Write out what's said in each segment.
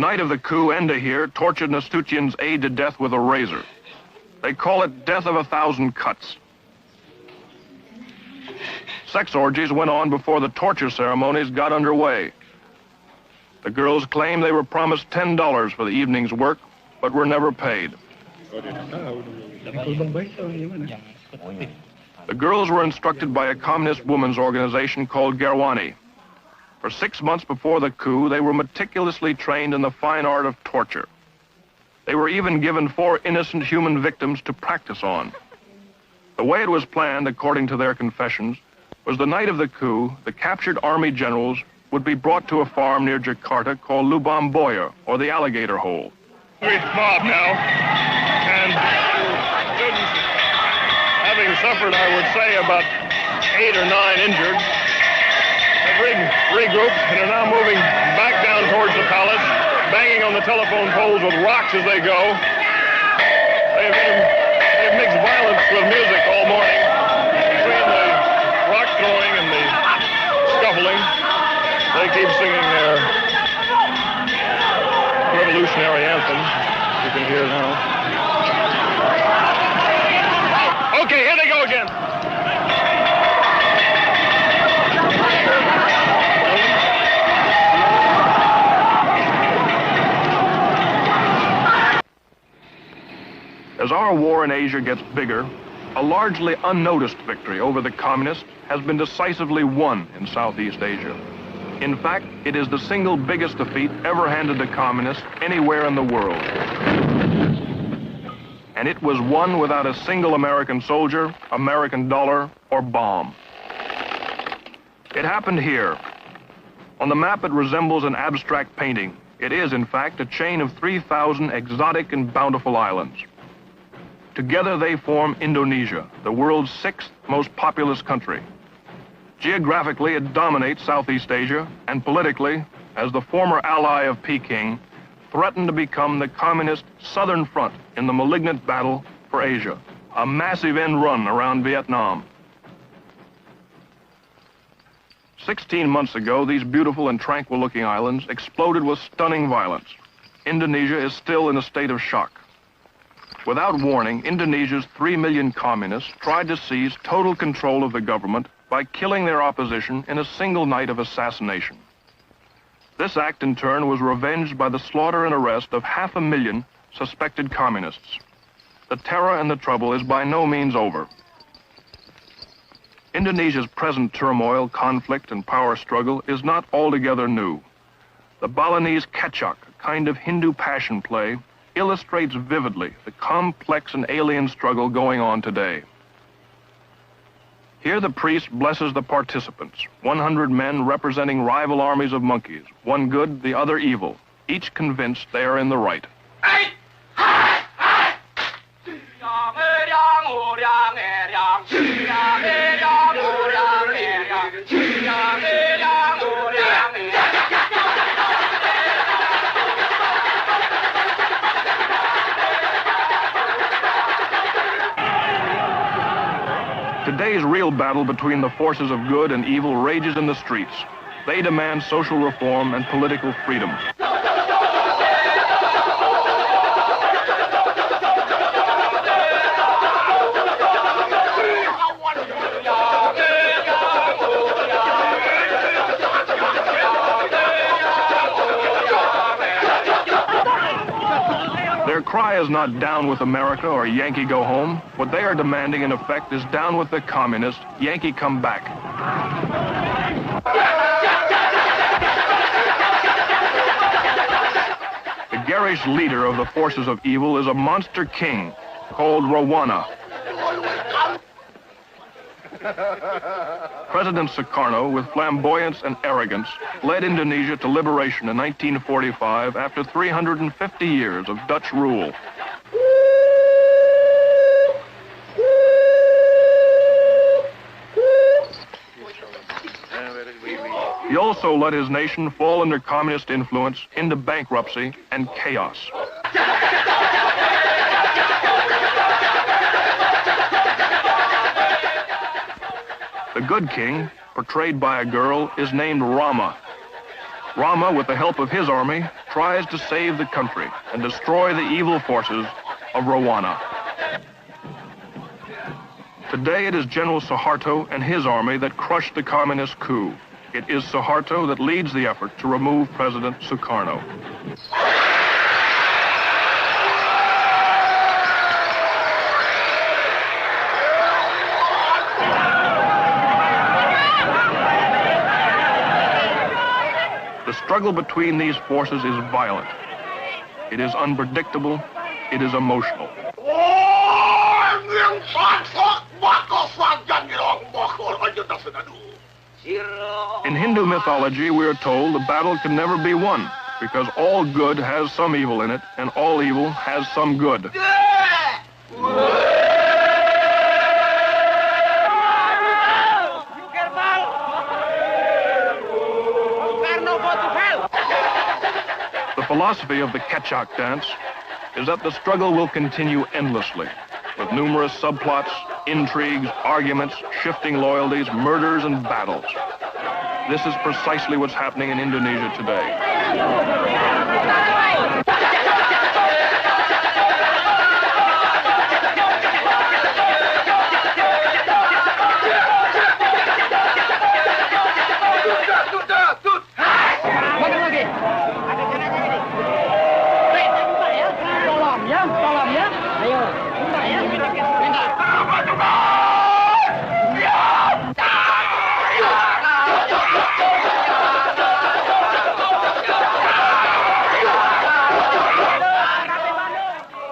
night of the coup, Enda here tortured Nastutian's aide to death with a razor. They call it death of 1,000 cuts. Sex orgies went on before the torture ceremonies got underway. The girls claim they were promised $10 for the evening's work, but were never paid. The girls were instructed by a communist women's organization called GERWANI. For 6 months before the coup, they were meticulously trained in the fine art of torture. They were even given 4 innocent human victims to practice on. The way it was planned, according to their confessions, was the night of the coup, the captured army generals would be brought to a farm near Jakarta called Lubang Buaya, or the Alligator Hole. Great mob now, and students, having suffered, I would say, about 8 or 9 injured, have regrouped and are now moving back down towards the palace, banging on the telephone poles with rocks as they go. They've mixed violence with music all morning. Between the rock throwing and the scuffling, they keep singing their revolutionary anthem, you can hear now. Okay, here they go again. As our war in Asia gets bigger, a largely unnoticed victory over the communists has been decisively won in Southeast Asia. In fact, it is the single biggest defeat ever handed to communists anywhere in the world. And it was won without a single American soldier, American dollar, or bomb. It happened here. On the map, it resembles an abstract painting. It is, in fact, a chain of 3,000 exotic and bountiful islands. Together they form Indonesia, the world's 6th most populous country. Geographically, it dominates Southeast Asia, and politically, as the former ally of Peking, threatened to become the communist Southern Front in the malignant battle for Asia, a massive end run around Vietnam. 16 months ago, these beautiful and tranquil-looking islands exploded with stunning violence. Indonesia is still in a state of shock. Without warning, Indonesia's 3 million communists tried to seize total control of the government by killing their opposition in a single night of assassination. This act, in turn, was revenged by the slaughter and arrest of 500,000 suspected communists. The terror and the trouble is by no means over. Indonesia's present turmoil, conflict, and power struggle is not altogether new. The Balinese Kecak, a kind of Hindu passion play, illustrates vividly the complex and alien struggle going on today. Here the priest blesses the participants, 100 men representing rival armies of monkeys, one good, the other evil, each convinced they are in the right. Today's real battle between the forces of good and evil rages in the streets. They demand social reform and political freedom. Their cry is not down with America or Yankee go home. What they are demanding, in effect, is down with the communists, Yankee come back. The garish leader of the forces of evil is a monster king called Rwana. President Sukarno, with flamboyance and arrogance, led Indonesia to liberation in 1945 after 350 years of Dutch rule. He also let his nation fall under communist influence into bankruptcy and chaos. The good king, portrayed by a girl, is named Rama. Rama, with the help of his army, tries to save the country and destroy the evil forces of Rwanda. Today it is General Suharto and his army that crushed the communist coup. It is Suharto that leads the effort to remove President Sukarno. The struggle between these forces is violent. It is unpredictable. It is emotional. In Hindu mythology, we are told the battle can never be won because all good has some evil in it, and all evil has some good. The philosophy of the Kejamnya dance is that the struggle will continue endlessly, with numerous subplots, intrigues, arguments, shifting loyalties, murders, and battles. This is precisely what's happening in Indonesia today.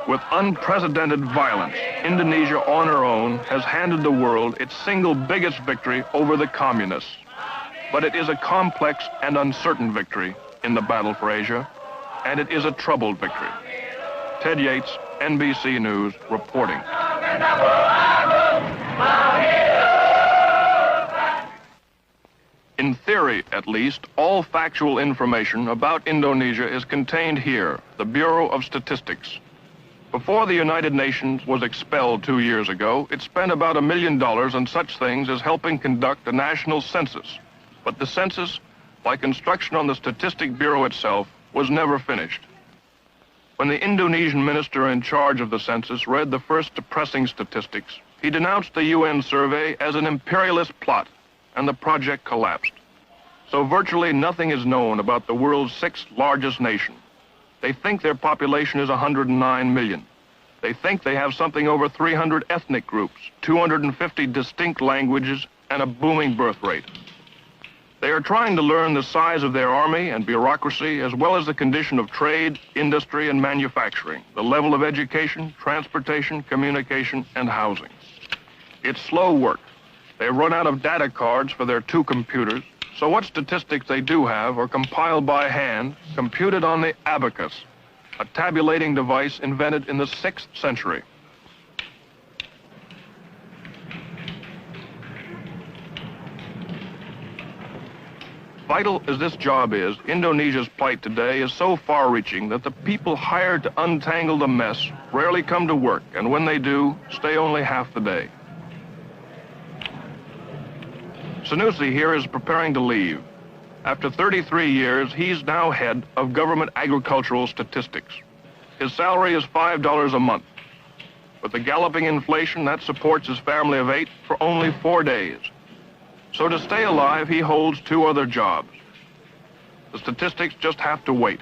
With unprecedented violence, Indonesia on her own has handed the world its single biggest victory over the communists. But it is a complex and uncertain victory in the battle for Asia, and it is a troubled victory. Ted Yates, NBC News, reporting. In theory, at least, all factual information about Indonesia is contained here, the Bureau of Statistics. Before the United Nations was expelled 2 years ago, it spent about $1 million on such things as helping conduct a national census. But the census, like construction on the Statistic Bureau itself, was never finished. When the Indonesian minister in charge of the census read the first depressing statistics, he denounced the UN survey as an imperialist plot, and the project collapsed. So virtually nothing is known about the world's sixth largest nation. They think their population is 109 million. They think they have something over 300 ethnic groups, 250 distinct languages, and a booming birth rate. They are trying to learn the size of their army and bureaucracy, as well as the condition of trade, industry, and manufacturing, the level of education, transportation, communication, and housing. It's slow work. They run out of data cards for their 2 computers, so what statistics they do have are compiled by hand, computed on the abacus, a tabulating device invented in the 6th century. Vital as this job is, Indonesia's plight today is so far-reaching that the people hired to untangle the mess rarely come to work, and when they do, stay only half the day. Sanusi here is preparing to leave. After 33 years, he's now head of government agricultural statistics. His salary is $5 a month. With the galloping inflation, that supports his family of 8 for only 4 days. So to stay alive, he holds 2 other jobs. The statistics just have to wait.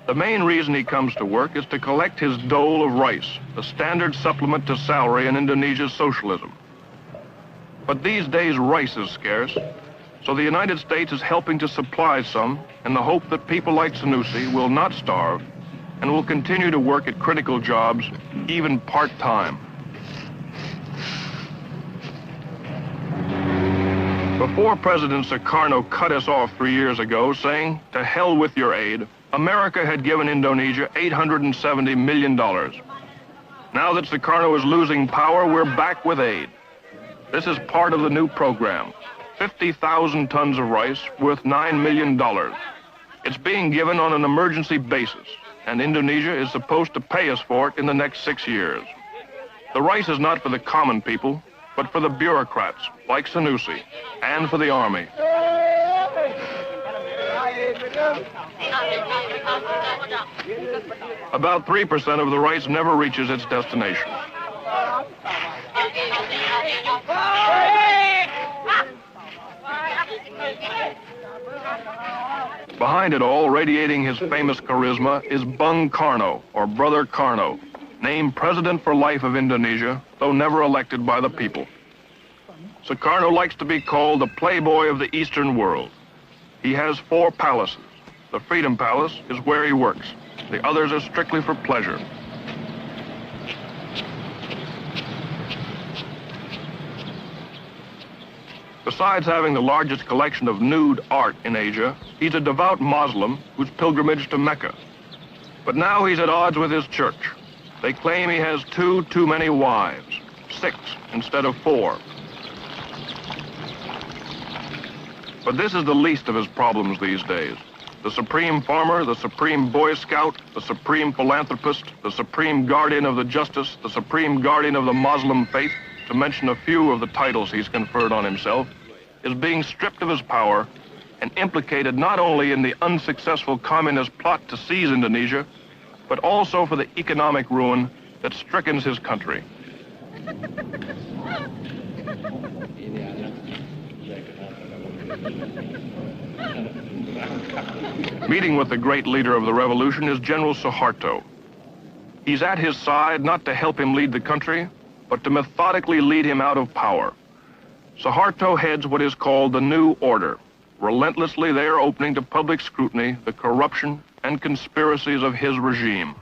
The main reason he comes to work is to collect his dole of rice, the standard supplement to salary in Indonesia's socialism. But these days, rice is scarce, so the United States is helping to supply some in the hope that people like Sanusi will not starve and will continue to work at critical jobs, even part-time. Before President Sukarno cut us off 3 years ago, saying, "To hell with your aid," America had given Indonesia $870 million. Now that Sukarno is losing power, we're back with aid. This is part of the new program, 50,000 tons of rice worth $9 million. It's being given on an emergency basis, and Indonesia is supposed to pay us for it in the next 6 years. The rice is not for the common people, but for the bureaucrats, like Sanusi, and for the army. About 3% of the rice never reaches its destination. Behind it all, radiating his famous charisma, is Bung Karno, or Brother Karno, named President for Life of Indonesia, though never elected by the people. Sukarno likes to be called the playboy of the Eastern world. He has 4 palaces. The Freedom Palace is where he works. The others are strictly for pleasure. Besides having the largest collection of nude art in Asia, he's a devout Muslim who's pilgrimaged to Mecca. But now he's at odds with his church. They claim he has too many wives, 6 instead of 4. But this is the least of his problems these days. The supreme farmer, the supreme Boy Scout, the supreme philanthropist, the supreme guardian of the justice, the supreme guardian of the Muslim faith, to mention a few of the titles he's conferred on himself, is being stripped of his power and implicated not only in the unsuccessful communist plot to seize Indonesia, but also for the economic ruin that strickens his country. Meeting with the great leader of the revolution is General Suharto. He's at his side not to help him lead the country, but to methodically lead him out of power. Suharto heads what is called the New Order. Relentlessly, they are opening to public scrutiny the corruption and conspiracies of his regime.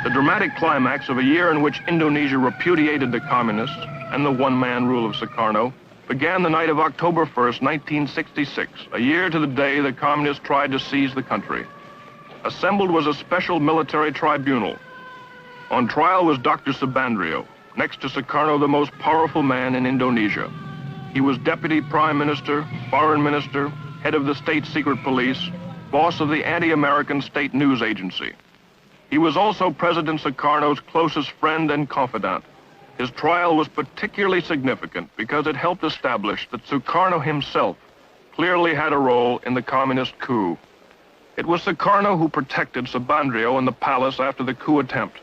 The dramatic climax of a year in which Indonesia repudiated the communists and the one-man rule of Sukarno began the night of October 1st, 1966, a year to the day the communists tried to seize the country. Assembled was a special military tribunal. On trial was Dr. Subandrio, next to Sukarno the most powerful man in Indonesia. He was Deputy Prime Minister, Foreign Minister, head of the State Secret Police, boss of the anti-American State News Agency. He was also President Sukarno's closest friend and confidant. His trial was particularly significant because it helped establish that Sukarno himself clearly had a role in the communist coup. It was Sukarno who protected Subandrio in the palace after the coup attempt.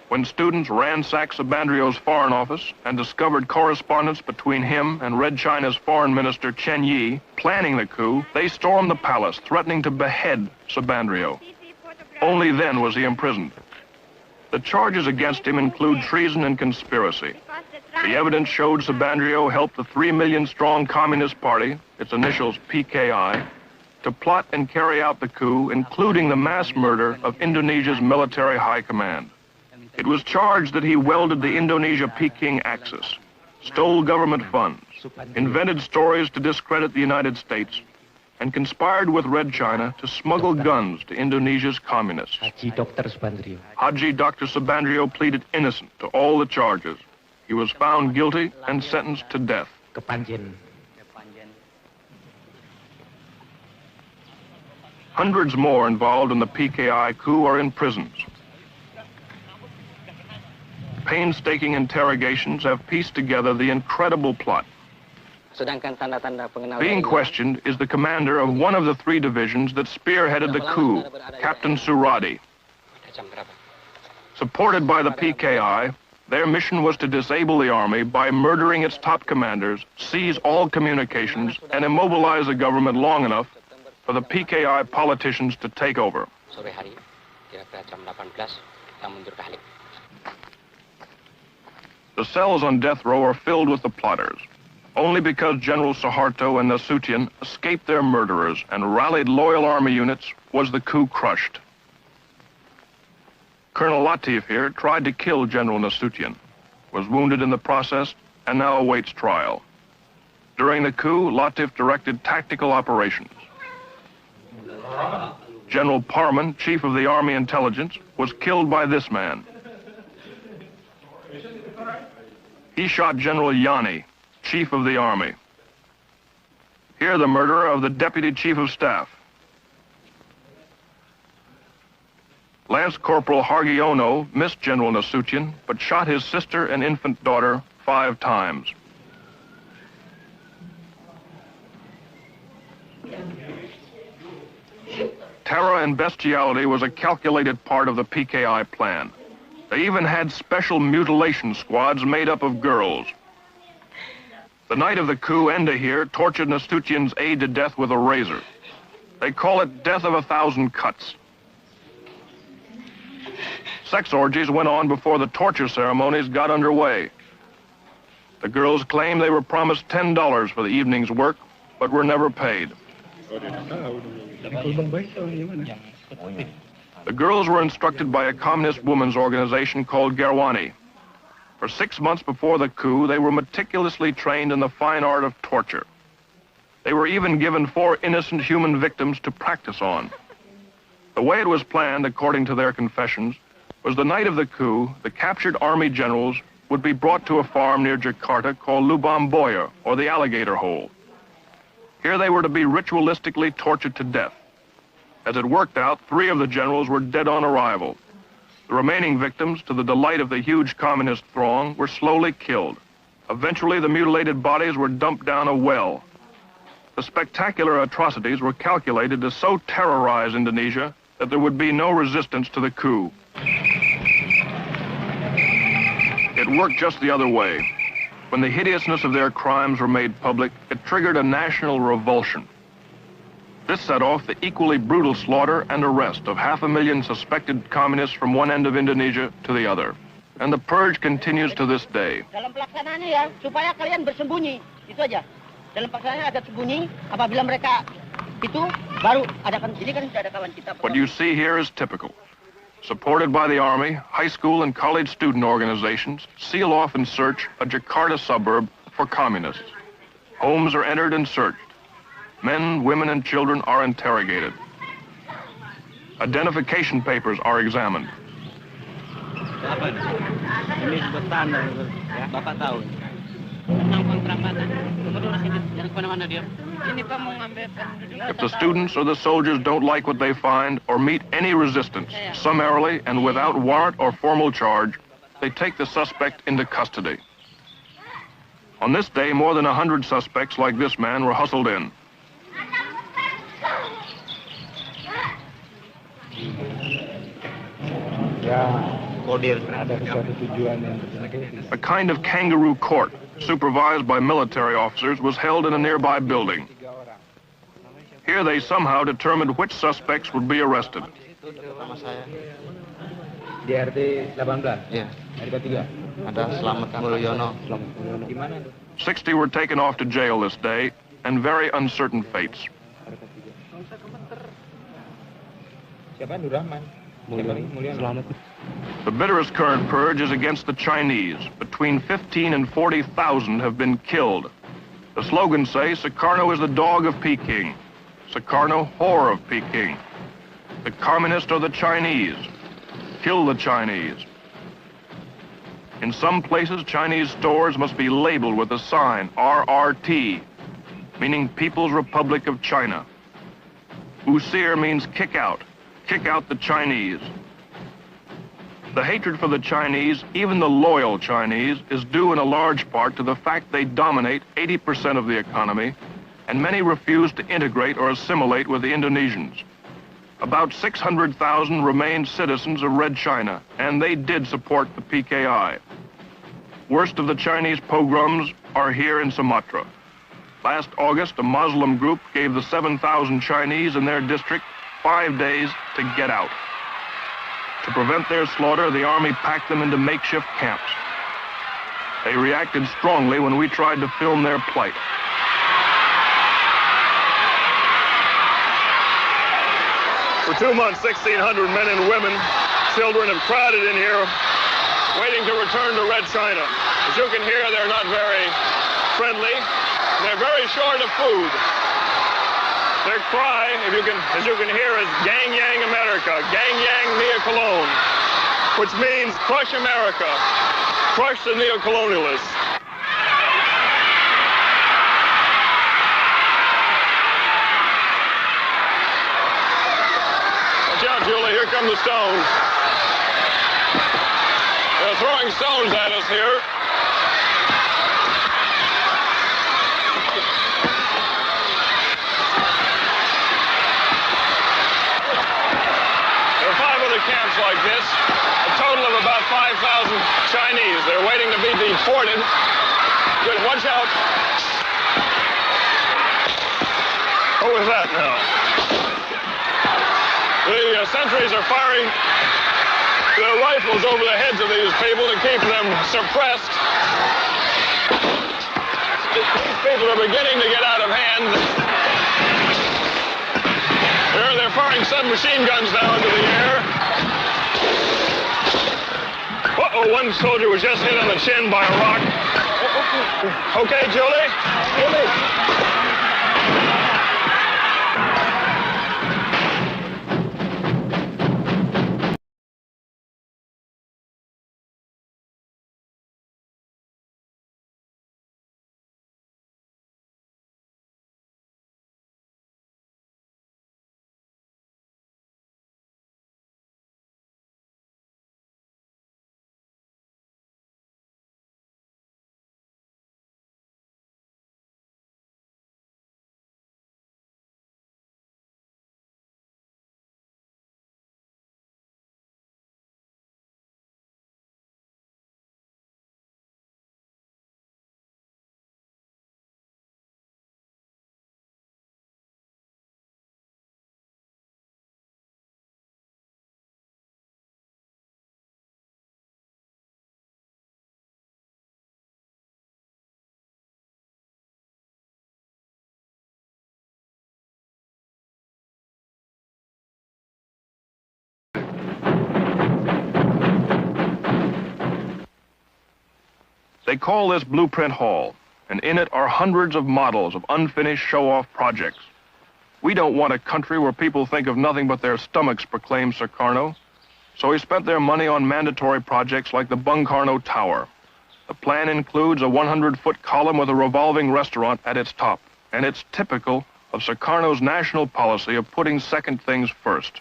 When students ransacked Subandrio's foreign office and discovered correspondence between him and Red China's foreign minister Chen Yi planning the coup, they stormed the palace, threatening to behead Subandrio. Only then was he imprisoned. The charges against him include treason and conspiracy. The evidence showed Subandrio helped the 3 million-strong Communist Party, its initials PKI, to plot and carry out the coup, including the mass murder of Indonesia's military high command. It was charged that he welded the Indonesia-Peking axis, stole government funds, invented stories to discredit the United States, and conspired with Red China to smuggle guns to Indonesia's communists. Haji Dr. Subandrio pleaded innocent to all the charges. He was found guilty and sentenced to death. Hundreds more involved in the PKI coup are in prisons. Painstaking interrogations have pieced together the incredible plot. Being questioned is the commander of one of the 3 divisions that spearheaded the coup, Captain Suradi. Supported by the PKI, their mission was to disable the army by murdering its top commanders, seize all communications, and immobilize the government long enough for the PKI politicians to take over. The cells on death row are filled with the plotters. Only because General Suharto and Nasution escaped their murderers and rallied loyal army units was the coup crushed. Colonel Latif here tried to kill General Nasution, was wounded in the process, and now awaits trial. During the coup, Latif directed tactical operations. General Parman, chief of the Army Intelligence, was killed by this man. He shot General Yani, Chief of the Army. Here the murderer of the Deputy Chief of Staff. Lance Corporal Hargiono missed General Nasution, but shot his sister and infant daughter 5 times. Terror and bestiality was a calculated part of the PKI plan. They even had special mutilation squads made up of girls. The night of the coup, Enda here tortured Nasution's aide to death with a razor. They call it death of 1,000 cuts. Sex orgies went on before the torture ceremonies got underway. The girls claim they were promised $10 for the evening's work, but were never paid. The girls were instructed by a communist women's organization called GERWANI. For 6 months before the coup, they were meticulously trained in the fine art of torture. They were even given 4 innocent human victims to practice on. The way it was planned, according to their confessions, was the night of the coup, the captured army generals would be brought to a farm near Jakarta called Lubang Buaya, or the Alligator Hole. Here they were to be ritualistically tortured to death. As it worked out, 3 of the generals were dead on arrival. The remaining victims, to the delight of the huge communist throng, were slowly killed. Eventually, the mutilated bodies were dumped down a well. The spectacular atrocities were calculated to so terrorize Indonesia that there would be no resistance to the coup. It worked just the other way. When the hideousness of their crimes were made public, it triggered a national revulsion. This set off the equally brutal slaughter and arrest of 500,000 suspected communists from one end of Indonesia to the other. And the purge continues to this day. Dalam pelaksanaannya ya, supaya kalian bersembunyi, itu aja. Dalam pelaksanaannya agak sembunyi, apabila mereka itu baru adakan, ini kan sudah ada kawan kita. What you see here is typical. Supported by the Army, high school and college student organizations seal off and search a Jakarta suburb for communists. Homes are entered and searched. Men, women, and children are interrogated. Identification papers are examined. If the students or the soldiers don't like what they find or meet any resistance, summarily and without warrant or formal charge, they take the suspect into custody. On this day, more than 100 suspects like this man were hustled in. A kind of kangaroo court, supervised by military officers, was held in a nearby building. Here they somehow determined which suspects would be arrested. Di RT 18? Iya. RT 3? Ada Selamat Mulyono. 60 were taken off to jail this day, and very uncertain fates. The bitterest current purge is against the Chinese. Between 15 and 40,000 have been killed. The slogans say, Sukarno is the dog of Peking. Sukarno, whore of Peking. The communists are the Chinese. Kill the Chinese. In some places, Chinese stores must be labeled with a sign, RRT, meaning People's Republic of China. Usir means kick out the Chinese. The hatred for the Chinese, even the loyal Chinese, is due in a large part to the fact they dominate 80% of the economy, and many refuse to integrate or assimilate with the Indonesians. About 600,000 remained citizens of Red China, and they did support the PKI. Worst of the Chinese pogroms are here in Sumatra. Last August, a Muslim group gave the 7,000 Chinese in their district 5 days to get out. To prevent their slaughter, the Army packed them into makeshift camps. They reacted strongly when we tried to film their plight. For 2 months, 1,600 men and women, children have crowded in here, waiting to return to Red China. As you can hear, they're not very friendly. They're very short of food. Their cry, as you can hear, is Gang Yang America, Gang Yang Nia Cologne, which means crush America, crush the neo-colonialists. Watch out, Julie, here comes from the stones. They're throwing stones at us here. There are 5 other camps like this, a total of about 5,000 Chinese. They're waiting to be deported. Good, watch out. What was that now? The sentries are firing their rifles over the heads of these people to keep them suppressed. These people are beginning to get out of hand. They're firing submachine guns now into the air. Uh-oh, one soldier was just hit on the chin by a rock. Okay, Julie? They call this Blueprint Hall, and in it are hundreds of models of unfinished show-off projects. We don't want a country where people think of nothing but their stomachs, proclaimed Sukarno. So he spent their money on mandatory projects like the Bungkarno Tower. The plan includes a 100-foot column with a revolving restaurant at its top, and it's typical of Sukarno's national policy of putting second things first.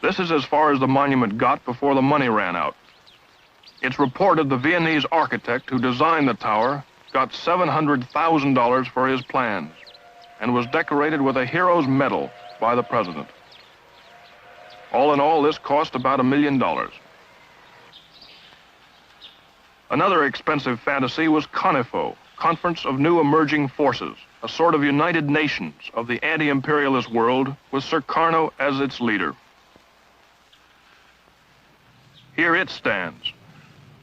This is as far as the monument got before the money ran out. It's reported the Viennese architect who designed the tower got $700,000 for his plans and was decorated with a hero's medal by the president. All in all, this cost about $1 million. Another expensive fantasy was CONIFO, Conference of New Emerging Forces, a sort of United Nations of the anti-imperialist world with Sukarno as its leader. Here it stands.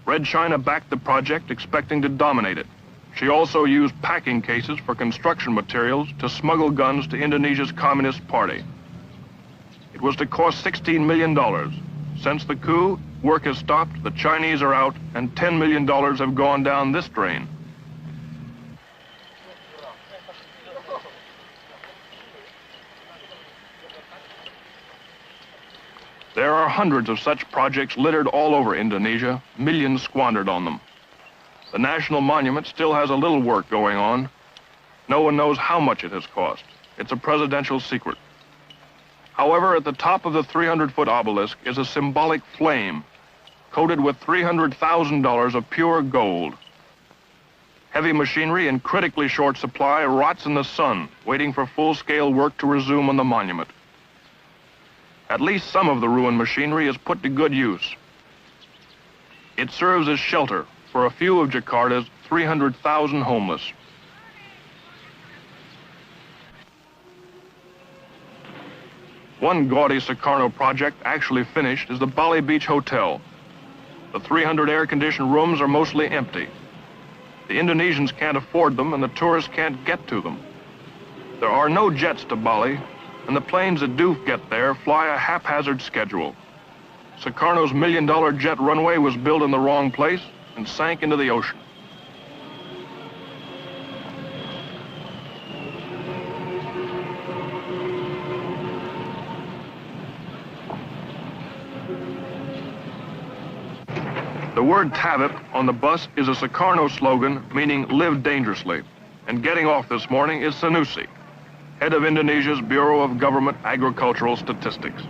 Red China backed the project, expecting to dominate it. She also used packing cases for construction materials to smuggle guns to Indonesia's Communist Party. It was to cost $16 million. Since the coup, work has stopped, the Chinese are out, and $10 million have gone down this drain. There are hundreds of such projects littered all over Indonesia, millions squandered on them. The National Monument still has a little work going on. No one knows how much it has cost. It's a presidential secret. However, at the top of the 300-foot obelisk is a symbolic flame coated with $300,000 of pure gold. Heavy machinery in critically short supply rots in the sun, waiting for full-scale work to resume on the monument. At least some of the ruined machinery is put to good use. It serves as shelter for a few of Jakarta's 300,000 homeless. One gaudy Sukarno project actually finished is the Bali Beach Hotel. The 300 air-conditioned rooms are mostly empty. The Indonesians can't afford them and the tourists can't get to them. There are no jets to Bali, and the planes that do get there fly a haphazard schedule. Sukarno's $1 million jet runway was built in the wrong place and sank into the ocean. The word Tabit on the bus is a Sukarno slogan meaning live dangerously. And getting off this morning is Sanusi, head of Indonesia's Bureau of Government Agricultural Statistics.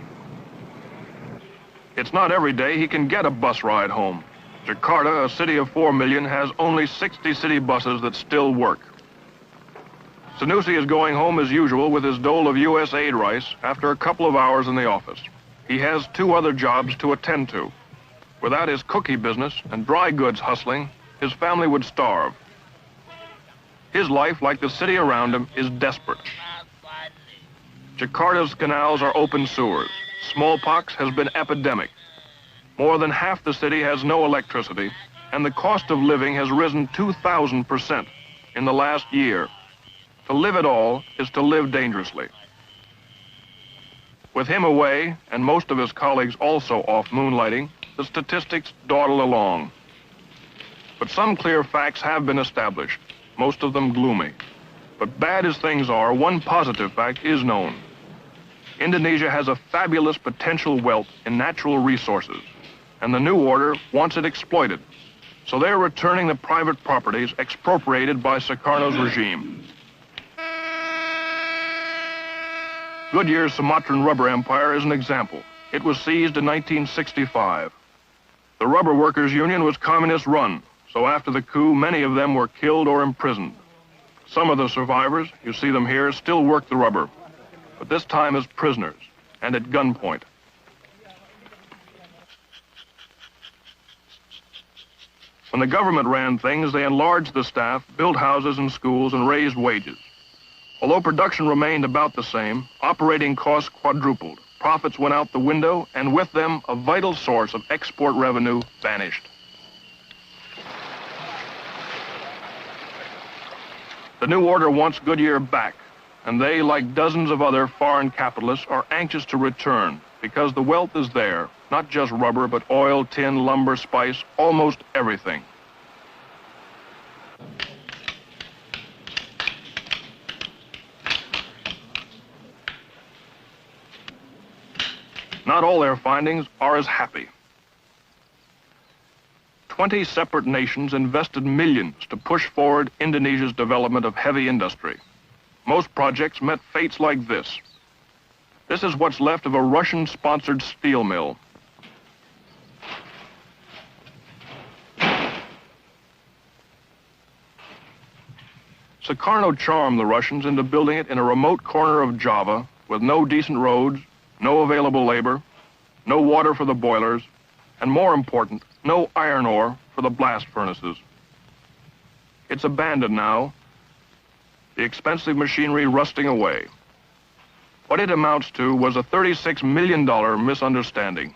It's not every day he can get a bus ride home. Jakarta, a city of 4 million, has only 60 city buses that still work. Sanusi is going home as usual with his dole of U.S. aid rice after a couple of hours in the office. He has 2 other jobs to attend to. Without his cookie business and dry goods hustling, his family would starve. His life, like the city around him, is desperate. Jakarta's canals are open sewers. Smallpox has been epidemic. More than half the city has no electricity, and the cost of living has risen 2,000% in the last year. To live at all is to live dangerously. With him away, and most of his colleagues also off moonlighting, the statistics dawdle along. But some clear facts have been established, most of them gloomy. But bad as things are, one positive fact is known. Indonesia has a fabulous potential wealth in natural resources, and the new order wants it exploited. So they're returning the private properties expropriated by Sukarno's regime. Goodyear's Sumatran rubber empire is an example. It was seized in 1965. The Rubber Workers' Union was communist-run, so after the coup, many of them were killed or imprisoned. Some of the survivors, you see them here, still work the rubber, but this time as prisoners and at gunpoint. When the government ran things, they enlarged the staff, built houses and schools, and raised wages. Although production remained about the same, operating costs quadrupled. Profits went out the window, and with them, a vital source of export revenue vanished. The new order wants Goodyear back, and they, like dozens of other foreign capitalists, are anxious to return because the wealth is there, not just rubber, but oil, tin, lumber, spice, almost everything. Not all their findings are as happy. 20 separate nations invested millions to push forward Indonesia's development of heavy industry. Most projects met fates like this. This is what's left of a Russian-sponsored steel mill. Sukarno charmed the Russians into building it in a remote corner of Java with no decent roads, no available labor, no water for the boilers, and more important, no iron ore for the blast furnaces. It's abandoned now, the expensive machinery rusting away. What it amounts to was a $36 million misunderstanding.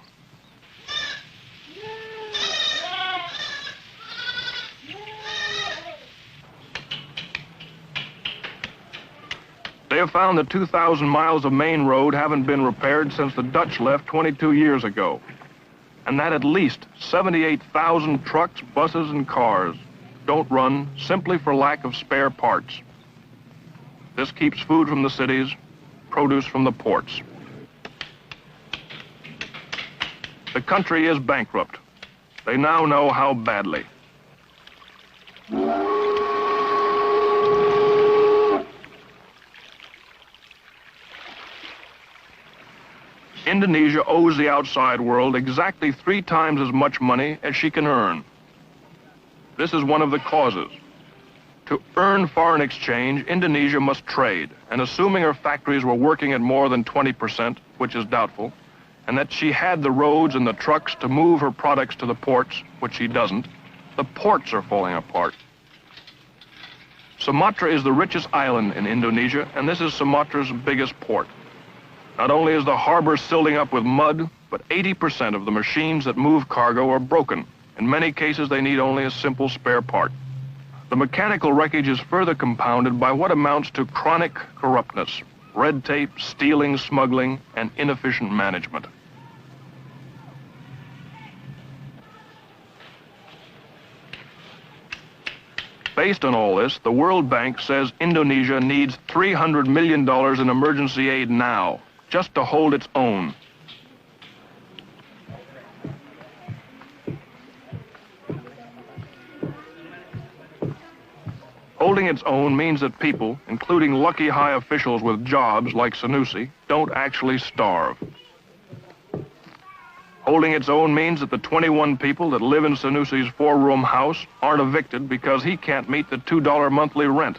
They have found that 2,000 miles of main road haven't been repaired since the Dutch left 22 years ago, and that at least 78,000 trucks, buses, and cars don't run simply for lack of spare parts. This keeps food from the cities, produce from the ports. The country is bankrupt. They now know how badly. Indonesia owes the outside world exactly 3 times as much money as she can earn. This is one of the causes. To earn foreign exchange, Indonesia must trade, and assuming her factories were working at more than 20%, which is doubtful, and that she had the roads and the trucks to move her products to the ports, which she doesn't, the ports are falling apart. Sumatra is the richest island in Indonesia, and this is Sumatra's biggest port. Not only is the harbor silting up with mud, but 80% of the machines that move cargo are broken. In many cases, they need only a simple spare part. The mechanical wreckage is further compounded by what amounts to chronic corruptness, red tape, stealing, smuggling, and inefficient management. Based on all this, the World Bank says Indonesia needs $300 million in emergency aid now, just to hold its own. Holding its own means that people, including lucky high officials with jobs like Sanusi, don't actually starve. Holding its own means that the 21 people that live in Sanusi's 4-room house aren't evicted because he can't meet the $2 monthly rent.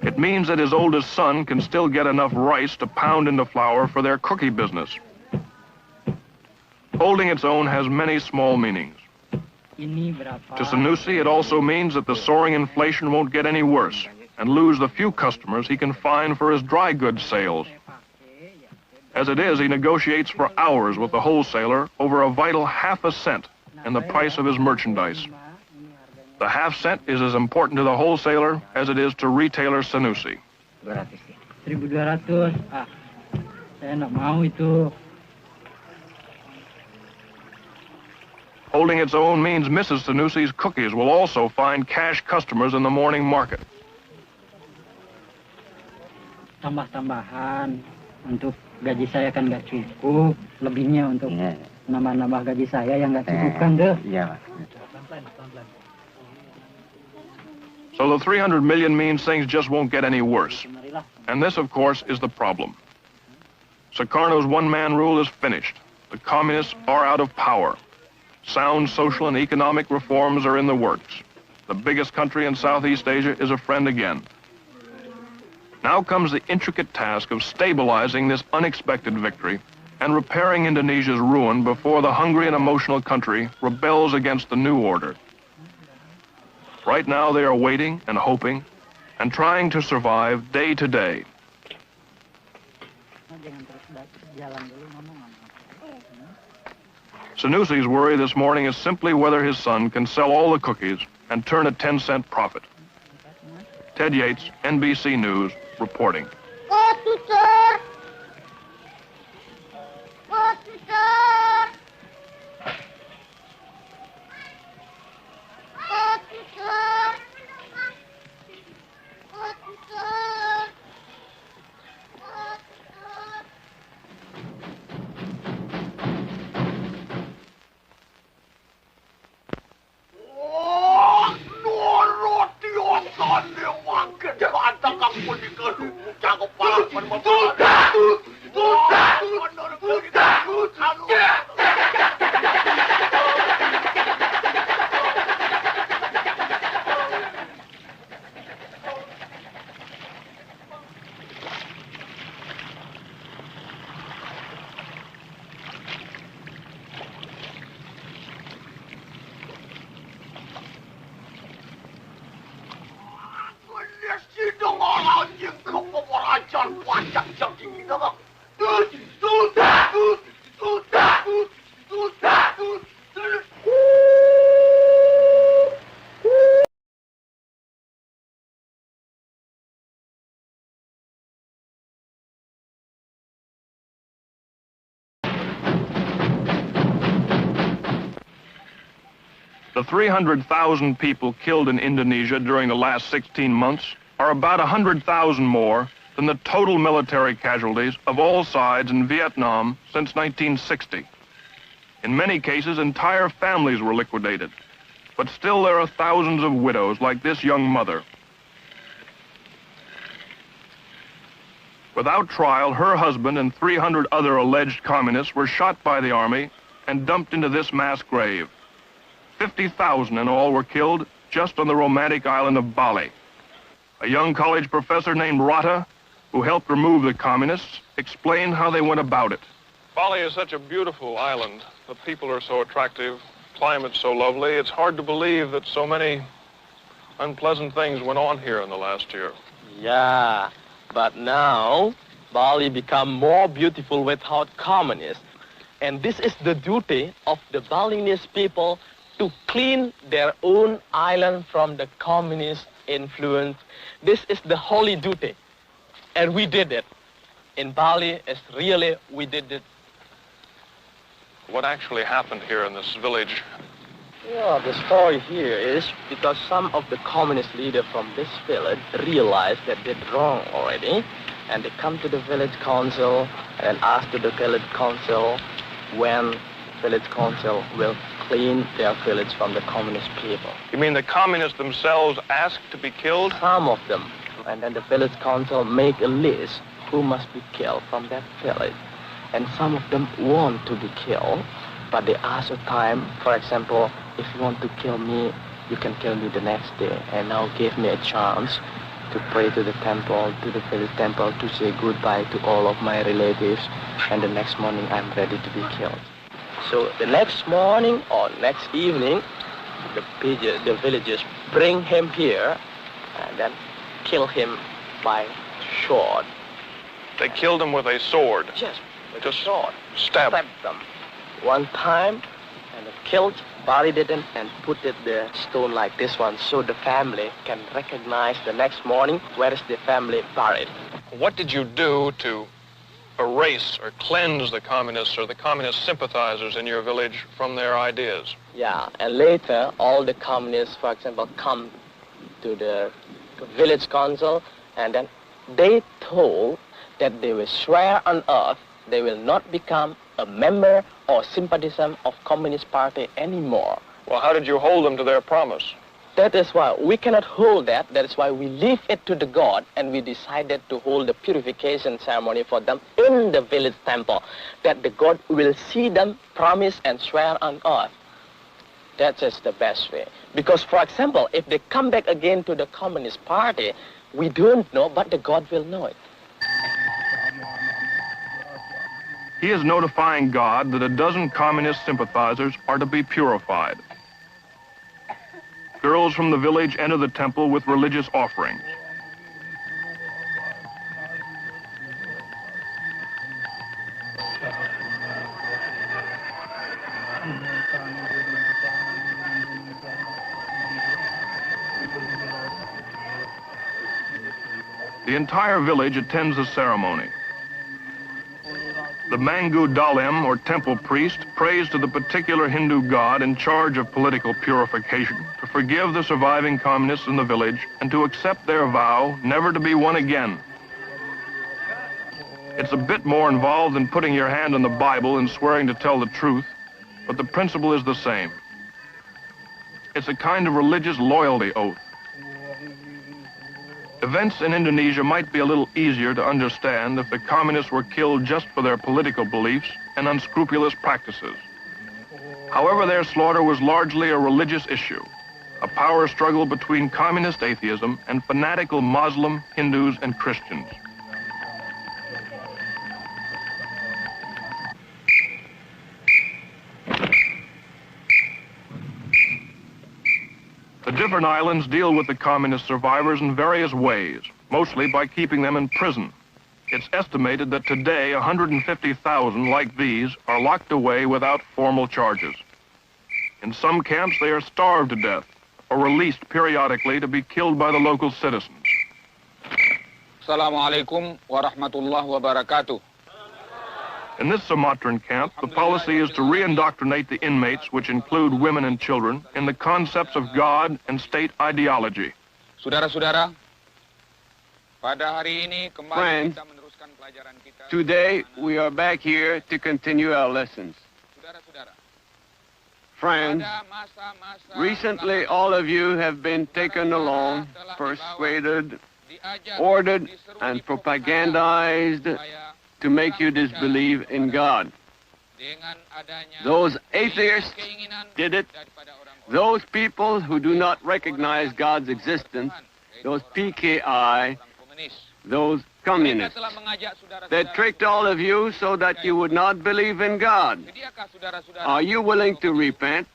It means that his oldest son can still get enough rice to pound into flour for their cookie business. Holding its own has many small meanings. To Sanusi, it also means that the soaring inflation won't get any worse and lose the few customers he can find for his dry goods sales. As it is, he negotiates for hours with the wholesaler over a vital half a cent in the price of his merchandise. The half cent is as important to the wholesaler as it is to retailer Sanusi. 1.200. Saya nggak mau itu. Holding its own means Mrs. Sanusi's cookies will also find cash customers in the morning market. Tambah-tambahan untuk gaji saya kan nggak cukup, lebihnya untuk nambah-nambah gaji saya yang nggak cukup kan deh. So the 300 million means things just won't get any worse. And this, of course, is the problem. Sukarno's one-man rule is finished. The communists are out of power. Sound social and economic reforms are in the works. The biggest country in Southeast Asia is a friend again. Now comes the intricate task of stabilizing this unexpected victory and repairing Indonesia's ruin before the hungry and emotional country rebels against the new order. Right now they are waiting and hoping and trying to survive day to day. Sanusi's worry this morning is simply whether his son can sell all the cookies and turn a 10-cent profit. Ted Yates, NBC News, reporting. The 300,000 people killed in Indonesia during the last 16 months are about 100,000 more than the total military casualties of all sides in Vietnam since 1960. In many cases, entire families were liquidated. But still there are thousands of widows like this young mother. Without trial, her husband and 300 other alleged communists were shot by the army and dumped into this mass grave. 50,000 in all were killed just on the romantic island of Bali. A young college professor named Rata, who helped remove the communists, explained how they went about it. Bali is such a beautiful island. The people are so attractive, climate so lovely. It's hard to believe that so many unpleasant things went on here in the last year. Yeah, but now Bali become more beautiful without communists. And this is the duty of the Balinese people to clean their own island from the communist influence. This is the holy duty. And we did it. In Bali, we did it. What actually happened here in this village? Yeah, the story here is because some of the communist leaders from this village realized that they did wrong already, and they come to the village council and ask to the village council when village council will clean their village from the communist people. You mean the communists themselves asked to be killed? Some of them. And then the village council make a list who must be killed from that village. And some of them want to be killed, but they ask a time. For example, if you want to kill me, you can kill me the next day. And now give me a chance to pray to the temple, to the village temple, to say goodbye to all of my relatives. And the next morning, I'm ready to be killed. So the next morning or next evening, the villagers bring him here and then kill him by sword. They killed him with a sword. Yes, with Just a sword. Stab Stabbed them one time and killed, buried it in, and put it the stone like this one, so the family can recognize the next morning where is the family buried. What did you do to erase or cleanse the communists or the communist sympathizers in your village from their ideas? Yeah, and later all the communists, for example, come to the village council, and then they told that they will swear on oath they will not become a member or sympathizer of Communist Party anymore. Well, how did you hold them to their promise? That is why we cannot hold that. That is why we leave it to the God, and we decided to hold the purification ceremony for them in the village temple, that the God will see them, promise, and swear on oath. That is the best way. Because, for example, if they come back again to the Communist Party, we don't know, but the God will know it. He is notifying God that a dozen communist sympathizers are to be purified. Girls from the village enter the temple with religious offerings. The entire village attends the ceremony. The Mangu Dalim, or temple priest, prays to the particular Hindu god in charge of political purification to forgive the surviving communists in the village and to accept their vow never to be one again. It's a bit more involved than putting your hand on the Bible and swearing to tell the truth, but the principle is the same. It's a kind of religious loyalty oath. Events in Indonesia might be a little easier to understand if the communists were killed just for their political beliefs and unscrupulous practices. However, their slaughter was largely a religious issue, a power struggle between communist atheism and fanatical Muslim, Hindus, and Christians. The different islands deal with the communist survivors in various ways, mostly by keeping them in prison. It's estimated that today 150,000 like these are locked away without formal charges. In some camps, they are starved to death or released periodically to be killed by the local citizens. Assalamualaikum warahmatullahi wabarakatuh. In this Sumatran camp, the policy is to re-indoctrinate the inmates, which include women and children, in the concepts of God and state ideology. Saudara-saudara, pada hari ini kembali Friends, kita meneruskan pelajaran kita. today we are back here to continue our lessons. Saudara-saudara, Friends, pada masa-masa recently all of you have been taken along, persuaded, diajak, ordered, diseru, and diprovokasi propagandized supaya to make you disbelieve in God. dengan adanya Those atheists keinginan did it. daripada orang-orang Those people who do not recognize God's existence, those PKI, komunis. those Mereka communists, telah mengajak saudara-saudara. they tricked all of you so that you would not believe in God. Sediakah saudara-saudara? Are you willing to repent?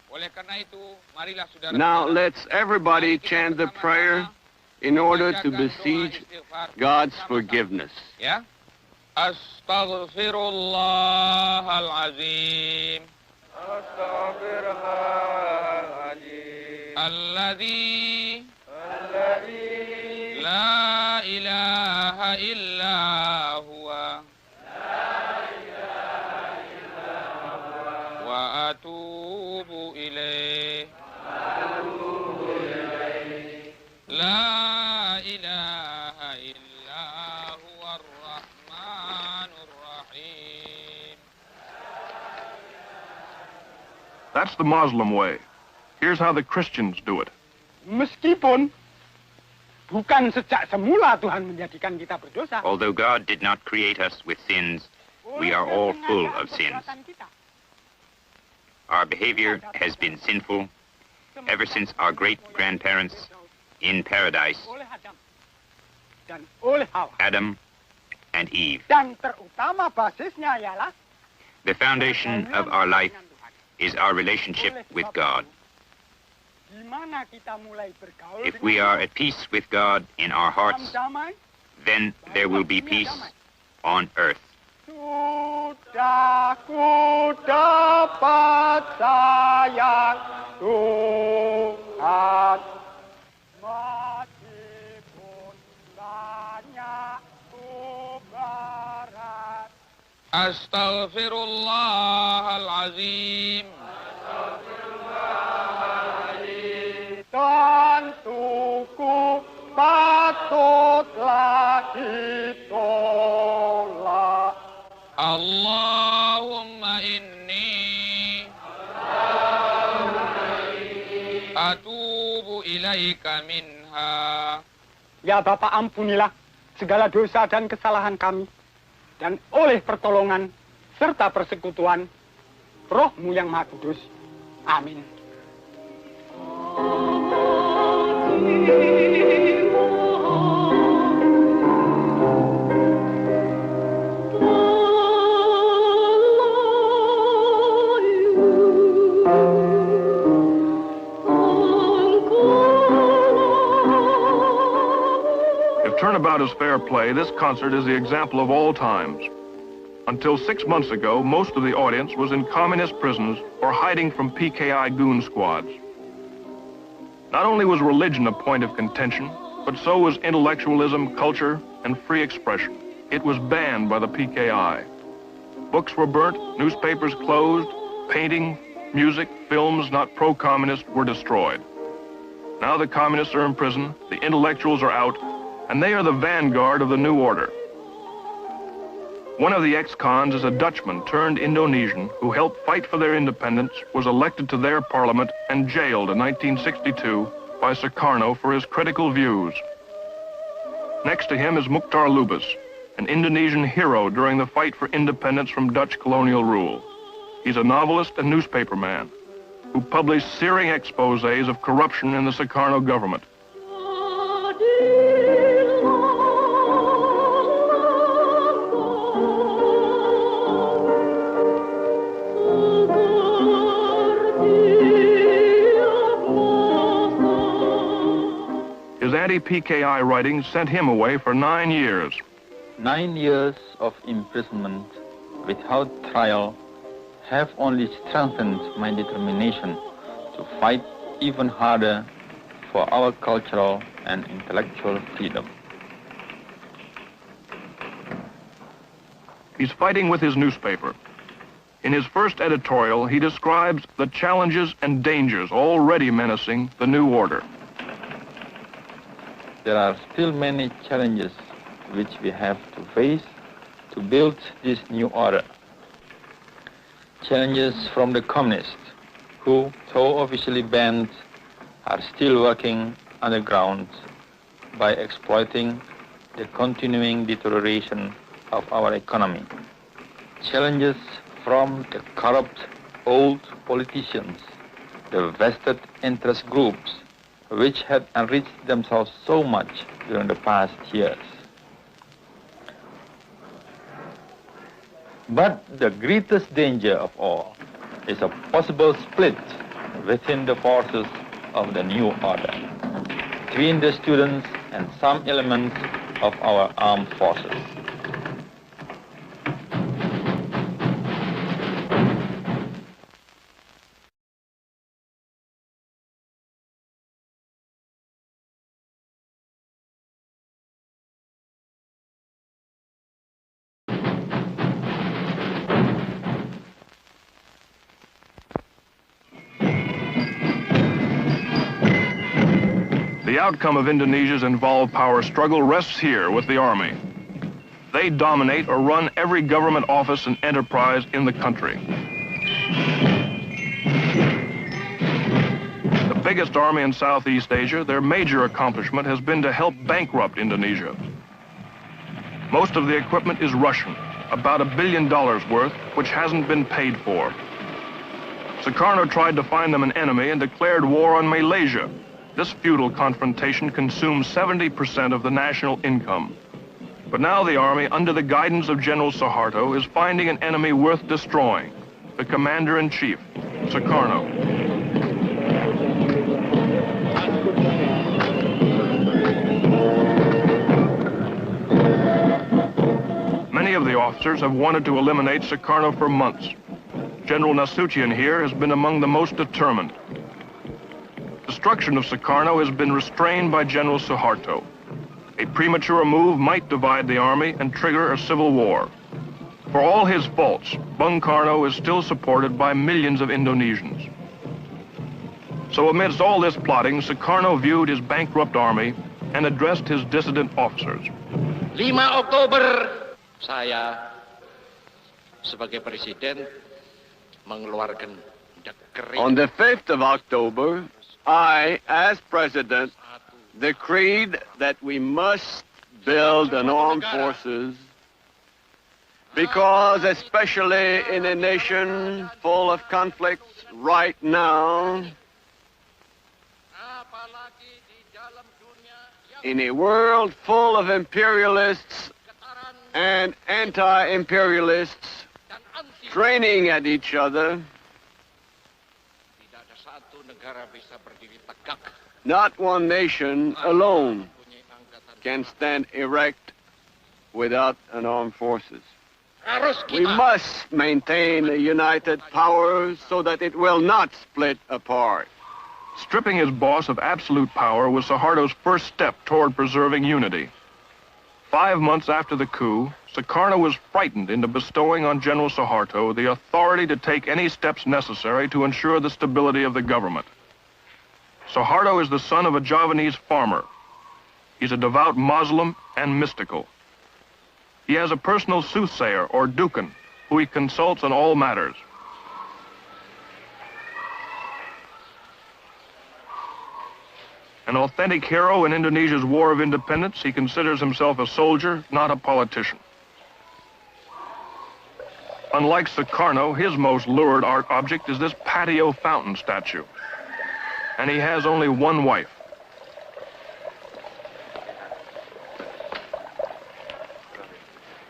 Oleh karena itu, marilah saudara. Now let's everybody chant the prayer in order to beseech God's forgiveness. Ya. Astaghfirullahalazim. Astaghfirullahalazim. Alladzi la ilaha illa huwa. Wa atubu ilaih. La ilaha illa huwa ar-Rahmanur Rahim. That's the Muslim way. Here's how the Christians do it. Meskipun bukan sejak semula Tuhan menjadikan kita berdosa. Although God did not create us with sins, we are all full of sins. Our behavior has been sinful ever since our great-grandparents in paradise, Adam and Eve. Dan terutama basisnya ialah the foundation of our life is our relationship with God. If we are at peace with God in our hearts, then there will be peace on earth. Sudah ku dapat sayang Tuhan, meskipun banyak ku berat. Astaghfirullahalazim. Tentuku patutlah ditolak. Allahumma inni atubu ilaika minha. Ya Bapa, ampunilah segala dosa dan kesalahan kami, dan oleh pertolongan serta persekutuan Roh-Mu yang Maha Kudus. Amin. If turnabout is fair play, this concert is the example of all times. Until 6 months ago, most of the audience was in communist prisons or hiding from PKI goon squads. Not only was religion a point of contention, but so was intellectualism, culture, and free expression. It was banned by the PKI. Books were burnt, newspapers closed, painting, music, films not pro-communist were destroyed. Now the communists are in prison, the intellectuals are out, and they are the vanguard of the new order. One of the ex-cons is a Dutchman turned Indonesian who helped fight for their independence, was elected to their parliament, and jailed in 1962 by Sukarno for his critical views. Next to him is Mukhtar Lubis, an Indonesian hero during the fight for independence from Dutch colonial rule. He's a novelist and newspaperman who published searing exposés of corruption in the Sukarno government. His anti-PKI writings sent him away for 9 years. 9 years of imprisonment without trial have only strengthened my determination to fight even harder for our cultural and intellectual freedom. He's fighting with his newspaper. In his first editorial, he describes the challenges and dangers already menacing the new order. There are still many challenges which we have to face to build this new order. Challenges from the communists, who, though officially banned, are still working underground by exploiting the continuing deterioration of our economy. Challenges from the corrupt old politicians, the vested interest groups, which had enriched themselves so much during the past years. But the greatest danger of all is a possible split within the forces of the new order, between the students and some elements of our armed forces. The outcome of Indonesia's involved power struggle rests here with the army. They dominate or run every government office and enterprise in the country. biggest army in Southeast Asia, their major accomplishment has been to help bankrupt Indonesia. Most of the equipment is Russian, about $1 billion worth, which hasn't been paid for. Sukarno tried to find them an enemy and declared war on Malaysia. This futile confrontation consumed 70% of the national income. But now the army, under the guidance of General Suharto, is finding an enemy worth destroying, the commander-in-chief, Sukarno. Many of the officers have wanted to eliminate Sukarno for months. General Nasution here has been among the most determined. Destruction of Sukarno has been restrained by General Suharto. A premature move might divide the army and trigger a civil war. For all his faults, Bung Karno is still supported by millions of Indonesians. So amidst all this plotting, Sukarno viewed his bankrupt army and addressed his dissident officers. 5 Oktober, saya sebagai presiden mengeluarkan dekret. On the 5th of October, I, as president, decreed that we must build an armed forces because, especially in a nation full of conflicts right now, in a world full of imperialists and anti-imperialists training at each other, not one nation alone can stand erect without an armed forces. We must maintain a united power so that it will not split apart. Stripping his boss of absolute power was Suharto's first step toward preserving unity. 5 months after the coup, Sukarno was frightened into bestowing on General Suharto the authority to take any steps necessary to ensure the stability of the government. Suharto is the son of a Javanese farmer. He's a devout Muslim and mystical. He has a personal soothsayer, or dukun, who he consults on all matters. An authentic hero in Indonesia's War of Independence, he considers himself a soldier, not a politician. Unlike Sukarno, his most lurid art object is this patio fountain statue. And he has only one wife.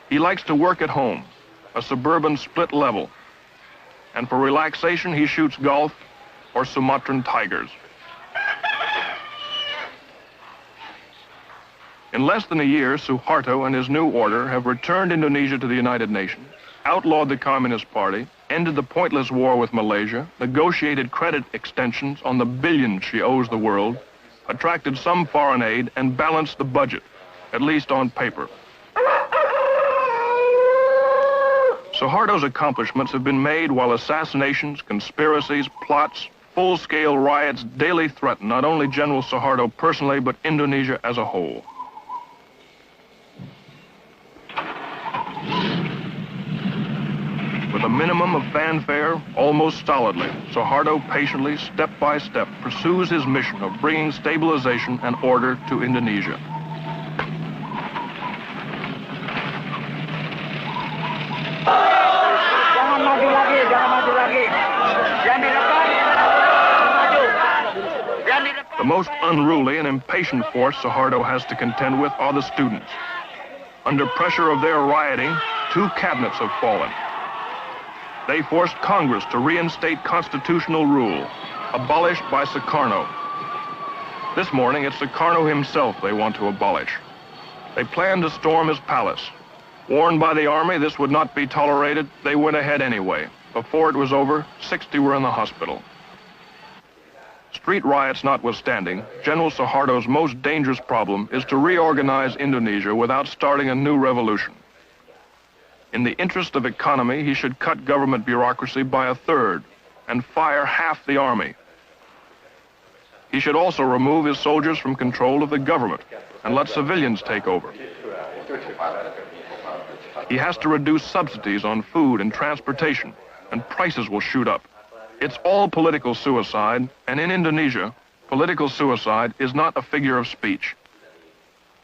He likes to work at home, a suburban split level. And for relaxation, he shoots golf or Sumatran tigers. In less than a year, Suharto and his new order have returned Indonesia to the United Nations, outlawed the Communist Party, ended the pointless war with Malaysia, negotiated credit extensions on the billions she owes the world, attracted some foreign aid, and balanced the budget, at least on paper. Suharto's accomplishments have been made while assassinations, conspiracies, plots, full-scale riots daily threaten not only General Suharto personally, but Indonesia as a whole. With a minimum of fanfare, almost stolidly, Suharto patiently, step by step, pursues his mission of bringing stabilization and order to Indonesia. Jangan maju lagi, jangan maju lagi. Yang di depan, maju. Yang di depan. The most unruly and impatient force Suharto has to contend with are the students. Under pressure of their rioting, 2 cabinets have fallen. They forced Congress to reinstate constitutional rule, abolished by Sukarno. This morning, it's Sukarno himself they want to abolish. They plan to storm his palace. Warned by the army this would not be tolerated, they went ahead anyway. Before it was over, 60 were in the hospital. Street riots notwithstanding, General Suharto's most dangerous problem is to reorganize Indonesia without starting a new revolution. In the interest of economy, he should cut government bureaucracy by 1/3 and fire half the army. He should also remove his soldiers from control of the government and let civilians take over. He has to reduce subsidies on food and transportation, and prices will shoot up. It's all political suicide, and in Indonesia, political suicide is not a figure of speech.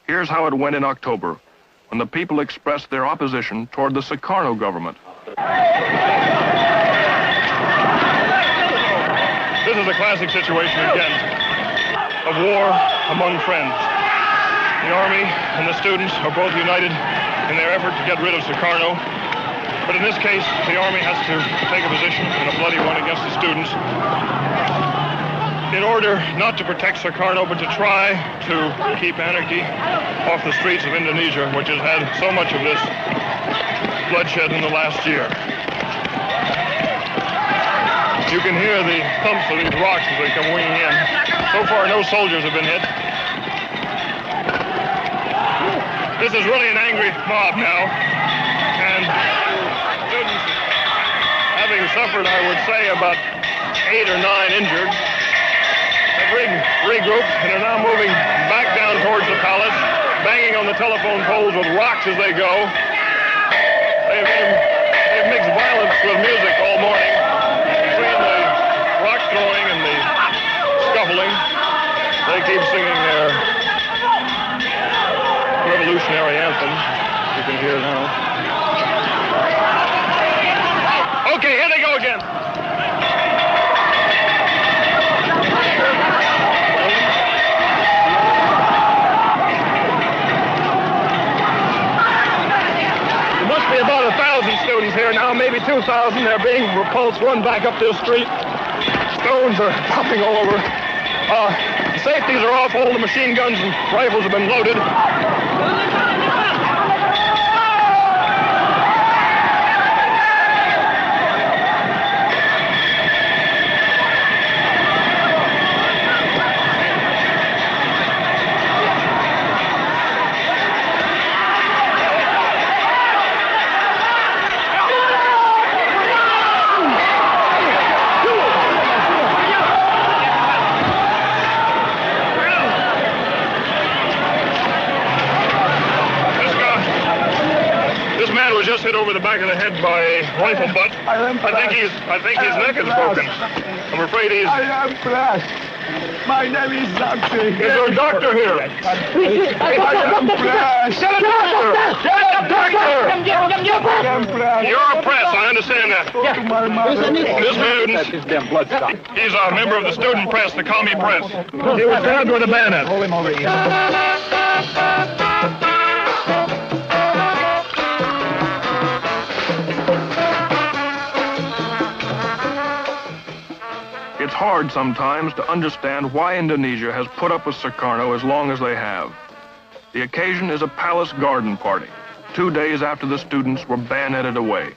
Here's how it went in October, when the people expressed their opposition toward the Sukarno government. This is a classic situation again of war among friends. The Army and the students are both united in their effort to get rid of Sukarno, but in this case, the Army has to take a position, and a bloody one, against the students in order not to protect Sukarno, but to try to keep anarchy off the streets of Indonesia, which has had so much of this bloodshed in the last year. You can hear the thumps of these rocks as they come winging in. So far, no soldiers have been hit. This is really an angry mob now. And students, having suffered, I would say, about 8 or 9 injured, have regrouped and are now moving back down towards the palace, banging on the telephone poles with rocks as they go. They've mixed violence with music all morning. Between the rock throwing and the scuffling, they keep singing their revolutionary anthem. You can hear now. Okay, here they go again. There must be about 1,000 students here now, maybe 2,000. They're being repulsed, run back up this street. Stones are popping all over. The safeties are off. All the machine guns and rifles have been loaded. Just hit over the back of the head by a rifle butt. I think his neck is broken. I'm afraid he's... I am blessed. My name is Zaxi. Is there a doctor here? I am blessed. Shut up, doctor! You're oppressed, I understand that. This man, he's a member of the student press, the commie press. He was stabbed with a bayonet. Hold him over here. It's hard sometimes to understand why Indonesia has put up with Sukarno as long as they have. The occasion is a palace garden party, 2 days after the students were bayoneted away.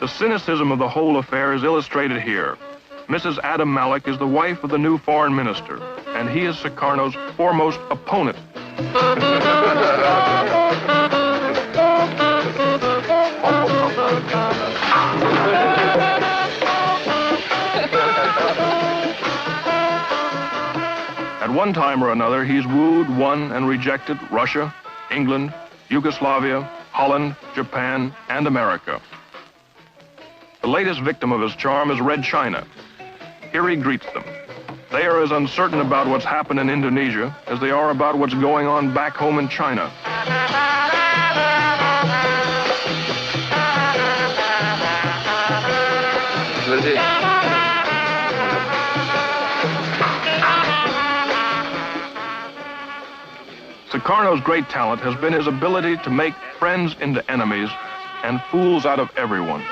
The cynicism of the whole affair is illustrated here. Mrs. Adam Malik is the wife of the new foreign minister, and he is Sukarno's foremost opponent. At one time or another, he's wooed, won, and rejected Russia, England, Yugoslavia, Holland, Japan, and America. The latest victim of his charm is Red China. Here he greets them. They are as uncertain about what's happened in Indonesia as they are about what's going on back home in China. Sukarno's great talent has been his ability to make friends into enemies and fools out of everyone.